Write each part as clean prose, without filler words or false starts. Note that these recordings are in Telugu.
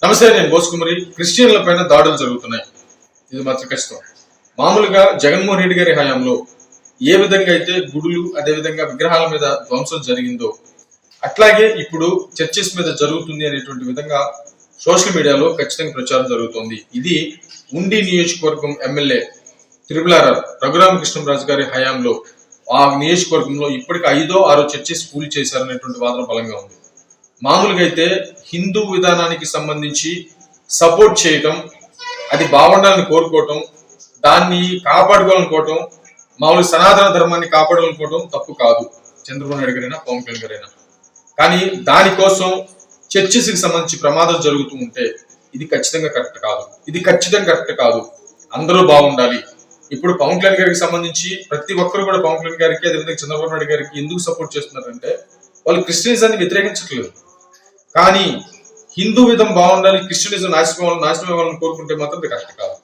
నమస్తే, నేను బోసుకుమరి. క్రిస్టియన్ల పైన దాడులు జరుగుతున్నాయి, ఇది మాత్రం కష్టం. మామూలుగా జగన్మోహన్ రెడ్డి గారి హయాంలో ఏ విధంగా అయితే గుడులు అదేవిధంగా విగ్రహాల మీద ధ్వంసం జరిగిందో అట్లాగే ఇప్పుడు చర్చెస్ మీద జరుగుతుంది అనేటువంటి విధంగా సోషల్ మీడియాలో ఖచ్చితంగా ప్రచారం జరుగుతోంది. ఇది ఉండి నియోజకవర్గం ఎమ్మెల్యే త్రిపులారావు రఘురామకృష్ణరాజు గారి హయాంలో ఆ నియోజకవర్గంలో ఇప్పటికి 5ో 6ో చర్చెస్ కూల్ చేశారనేటువంటి వాదన బలంగా ఉంది. మామూలుగా అయితే హిందూ విధానానికి సంబంధించి సపోర్ట్ చేయటం, అది బాగుండాలని కోరుకోవటం, దాన్ని కాపాడుకోవాలనుకోవటం, మామూలు సనాతన ధర్మాన్ని కాపాడాలనుకోవటం తప్పు కాదు, చంద్రబాబు నాయుడు గారైనా పవన్ కళ్యాణ్ గారైనా. కానీ దానికోసం చర్చెస్కి సంబంధించి ప్రమాదం జరుగుతూ ఉంటే ఇది ఖచ్చితంగా కరెక్ట్ కాదు. అందరూ బాగుండాలి. ఇప్పుడు పవన్ కళ్యాణ్ గారికి సంబంధించి ప్రతి ఒక్కరు కూడా పవన్ కళ్యాణ్ గారికి అదేవిధంగా చంద్రబాబు నాయుడు గారికి ఎందుకు సపోర్ట్ చేస్తున్నారంటే వాళ్ళు క్రిస్టియనిజాన్ని వ్యతిరేకించట్లేదు. కానీ హిందూ విధం బాగుండాలి, క్రిస్టియనిజం నాశనం అవ్వాలని కోరుకుంటే మాత్రం కరెక్ట్ కాదు.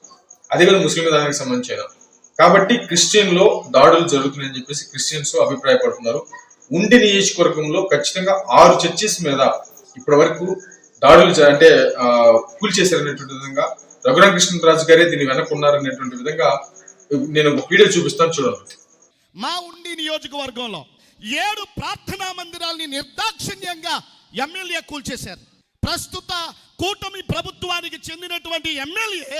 అదేవిధంగా ముస్లిం విధానానికి సంబంధించిన కాబట్టి క్రిస్టియన్ లో దాడులు జరుగుతున్నాయని చెప్పేసి క్రిస్టియన్స్ అభిప్రాయపడుతున్నారు. ఉండి నియోజకవర్గంలో ఖచ్చితంగా 6 చర్చెస్ మీద ఇప్పటి వరకు దాడులు అంటే కూల్ చేశారనేటువంటి విధంగా రఘురామకృష్ణరాజు గారే దీన్ని వెనక్కున్నారనేటువంటి విధంగా నేను ఒక వీడియో చూపిస్తాను, చూడండి. మా ఉండి నియోజకవర్గంలో 7 ప్రార్థనా మందిరాల్ని నిర్దాక్షిణ్యంగా ఎమ్మెల్యే కూల్చేశారు. ప్రస్తుత కూటమి ప్రభుత్వానికి చెందినటువంటి ఎమ్మెల్యే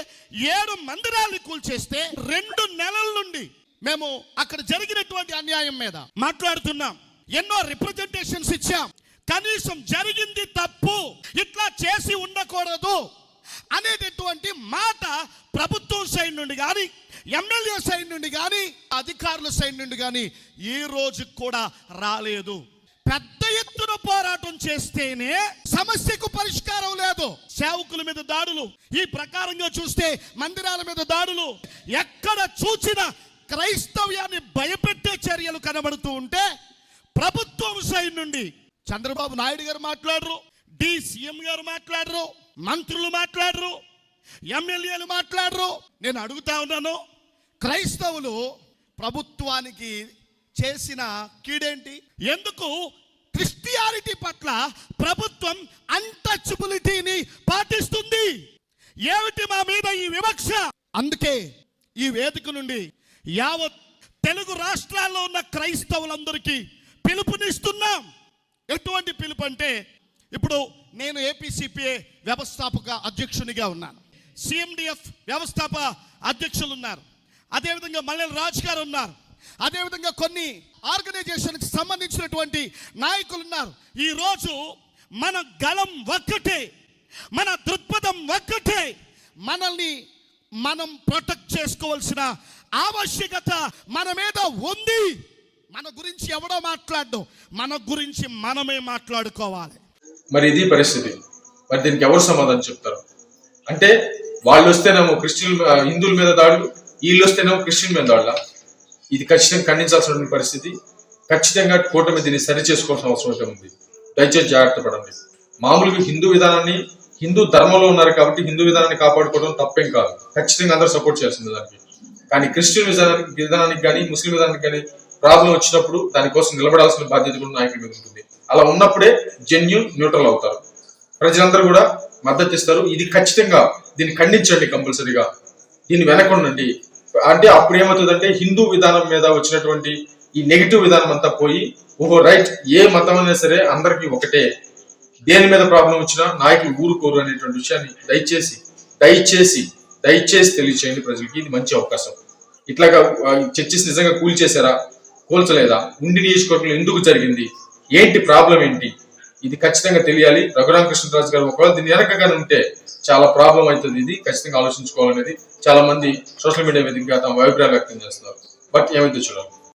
7 మందిరాల్ని కూల్చేస్తే 2 నెలల నుండి మేము అక్కడ జరిగినటువంటి అన్యాయం మీద మాట్లాడుతున్నాం. ఎన్నో రిప్రజెంటేషన్స్ ఇచ్చాం. కనీసం జరిగింది తప్పు, ఇట్లా చేసి ఉండకూడదు అనేటటువంటి మాట ప్రభుత్వం సైడ్ నుండి కానీ, ఎమ్మెల్యే సైడ్ నుండి కానీ, అధికారుల సైడ్ నుండి కానీ ఈ రోజు కూడా రాలేదు. పెద్ద ఎత్తున పోరాటం చేస్తేనే సమస్యకు పరిష్కారం లేదు. సేవకుల మీద దాడులు, ఈ ప్రకారంగా చూస్తే మందిరాల మీద దాడులు, ఎక్కడ చూసినా క్రైస్తవ్యాన్ని భయపెట్టే చర్యలు కనబడుతూ ఉంటే ప్రభుత్వం సైడ్ నుండి చంద్రబాబు నాయుడు గారు మాట్లాడరు, సీఎం గారు మాట్లాడరు, మంత్రులు మాట్లాడరు, ఎమ్మెల్యేలు మాట్లాడరు. నేను అడుగుతా ఉన్నాను, క్రైస్తవులు ప్రభుత్వానికి చేసిన కీడేంటి? ఎందుకు క్రిస్టియానిటీ పట్ల ప్రభుత్వం అన్టచబిలిటీని పాటిస్తుంది? ఏమిటి మా మీద ఈ వివక్ష? అందుకే ఈ వేదిక నుండి యావత్ తెలుగు రాష్ట్రాల్లో ఉన్న క్రైస్తవులందరికీ పిలుపునిస్తున్నాం. ఎటువంటి పిలుపు అంటే, ఇప్పుడు నేను ఏపీసీపీఏ వ్యవస్థాపక అధ్యక్షునిగా ఉన్నాను, సిఎండిఎఫ్ వ్యవస్థాపక అధ్యక్షులు ఉన్నారు, అదేవిధంగా మల్లెల రాజు గారు ఉన్నారు, అదేవిధంగా కొన్ని ఆర్గనైజేషన్కి సంబంధించినటువంటి నాయకులు ఉన్నారు. ఈరోజు మన గళం ఒక్కటే, మన దృక్పథం ఒక్కటే. మనల్ని మనం ప్రొటెక్ట్ చేసుకోవాల్సిన ఆవశ్యకత మన మీద ఉంది. మన గురించి ఎవడో మాట్లాడడం, మన గురించి మనమే మాట్లాడుకోవాలి. మరి ఇది పరిస్థితి. మరి దీనికి ఎవరు సమాధానం చెప్తారు? అంటే వాళ్ళు వస్తేనేమో హిందువుల మీద దాడులు, వీళ్ళు వస్తేనేమో క్రిస్టియన్ మీద దాడులా? ఇది ఖచ్చితంగా ఖండించాల్సిన పరిస్థితి. ఖచ్చితంగా కూటమి దీన్ని సరి చేసుకోవాల్సిన అవసరం అయితే ఉంది. దయచేసి జాగ్రత్త పడండి. మామూలుగా హిందూ విధానాన్ని, హిందూ ధర్మంలో ఉన్నారు కాబట్టి హిందూ విధానాన్ని కాపాడుకోవడం తప్పేం కాదు, ఖచ్చితంగా అందరూ సపోర్ట్ చేస్తుంది దానికి. కానీ క్రిస్టియన్ విధానానికి కానీ ముస్లిం విధానానికి కానీ ప్రాబ్లం వచ్చినప్పుడు దానికోసం నిలబడాల్సిన బాధ్యత కూడా నాయకుల మీద ఉంటుంది. అలా ఉన్నప్పుడే జెన్యూన్ న్యూట్రల్ అవుతారు, ప్రజలందరూ కూడా మద్దతు ఇస్తారు. ఇది ఖచ్చితంగా దీన్ని ఖండించండి, కంపల్సరీగా దీన్ని వెనకొండండి. అంటే అప్పుడు ఏమవుతుందంటే హిందూ విధానం మీద వచ్చినటువంటి ఈ నెగిటివ్ విధానం అంతా పోయి, ఓహో రైట్, ఏ మతం అయినా సరే అందరికీ ఒకటే, దేని మీద ప్రాబ్లం వచ్చినా నాయకులు ఊరుకోరు అనేటువంటి విషయాన్ని దయచేసి తెలియచేయండి ప్రజలకి. ఇది మంచి అవకాశం. ఇట్లాగా చర్చెస్ నిజంగా కూల్చేశారా, కూల్చలేదా, ఉండి నియోజకవర్గంలో ఎందుకు జరిగింది, ఏంటి ప్రాబ్లం ఏంటి, ఇది ఖచ్చితంగా తెలియాలి. రఘురామకృష్ణరాజు గారు ఒకవేళ దీని వెనకగానే ఉంటే చాలా ప్రాబ్లం అవుతుంది. ఇది ఖచ్చితంగా ఆలోచించుకోవాలనేది చాలా మంది సోషల్ మీడియా వేదికగా తమ అభిప్రాయాలు వ్యక్తం చేస్తున్నారు. బట్ ఏమైతే చూడాలి.